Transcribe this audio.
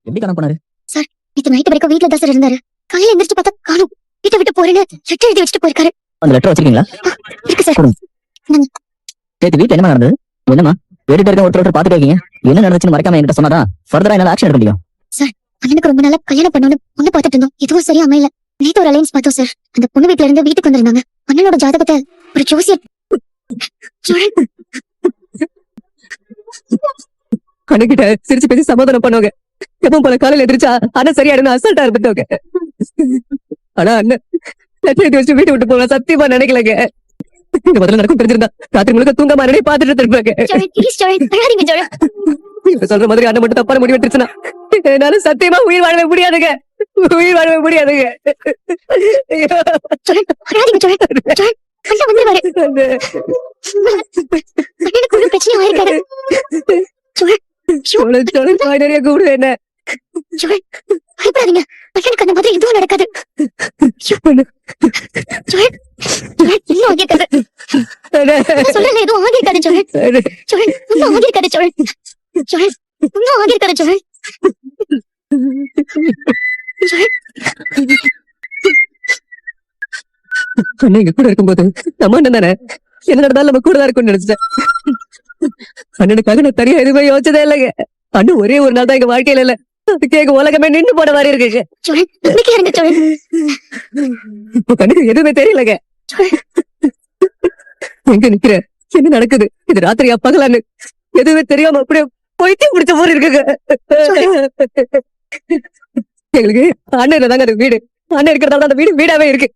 எப்படி கணக்கு பண்ணாரு? சார், நேத்து நைட் வரைக்கும் வீட்ல தான் சார் இருந்தாரு. காலையில எந்திரிச்சு பார்த்தா காணோம். வீட்டை விட்டு போறேன்னு லெட்டர் எழுதி வச்சுட்டு போயிருக்காரு. அந்த லெட்டர் வச்சிருக்கீங்களா? இருக்கு சார். கொடுங்க. நாங்க நேத்து வீட்டுல என்ன நடந்தது? என்னமா வீட்டுல இருக்க ஒருத்தர் பாத்துட்டு இருக்கீங்க? என்ன நடந்துச்சுன்னு மறைக்காம என்கிட்ட சொன்னாதான் ஃபர்தரா என்னால ஆக்ஷன் எடுக்க முடியும். அண்ணனுக்கு ரொம்ப நாளா கல்யாணம் பண்ணணும்னு பொண்ணு பார்த்துட்டு இருந்தோம். எதுவும் சரியா அமையல. நேத்து ஒரு அலைன்ஸ் பார்த்தோம் சார். அந்த பொண்ணு வீட்ல இருந்து வீட்டுக்கு வந்திருந்தாங்க. அண்ணனோட ஜாதகத்தை ஒரு ஜோசியர் அண்ணகிட்ட சிரிச்சு பேசி சமாதானம் பண்ணுவாங்க. எப்பவும் போல காலையில எந்திரிச்சா அண்ணன் சரியாடுன்னு அசால்ட்டா இருந்துட்டாங்க. ஆனா அண்ணன் லெட்டர் எழுதி வச்சு வீட்டை விட்டு போக சத்தியமா நினைக்கலங்க. இந்த முதல்ல நடக்கும் தெரிஞ்சிருந்தா ராத்திரி முழுக்க தூங்காம அண்ணனே பாத்துட்டு இருப்பாங்க. இப்ப சொல்ற மாதிரி அண்ணன் மட்டும் தப்பான முடிவு எடுத்துச்சுன்னா என்னால சத்தியமா உயிர் வாழவே முடியாதுங்க. உயிர் வாழவே முடியாதுங்க. நிறைய கூடு என்ன அந்த மாதிரி எதுவும் நடக்காது. எதுவும் ஆகிருக்காது ஆகிருக்காது. அண்ணன் எங்க கூட இருக்கும்போது நம்ம அண்ணன் தானே, என்ன நடந்தாலும் நம்ம கூட தான் இருக்கும்னு நினைச்சேன். அண்ணனுக்காக நான் தனியா எதுவுமே யோசிச்சதே இல்லைங்க. அண்ணன் ஒரே ஒரு நாள் தான் எங்க வாழ்க்கையில இல்ல, அதுக்கு எங்க உலகமே நின்று போன மாதிரி இருக்குங்க. இப்ப கண்ணுக்கு எதுவுமே தெரியலங்க. எங்க நிக்கிற, என்ன நடக்குது, இது ராத்திரியா பகலான்னு எதுவுமே தெரியாம அப்படியே போயிட்டே முடிச்ச மாதிரி இருக்குங்க. எங்களுக்கு அண்ணன் தாங்க அந்த வீடு, அண்ணன் இருக்கிறதால அந்த வீடு வீடாவே இருக்கு.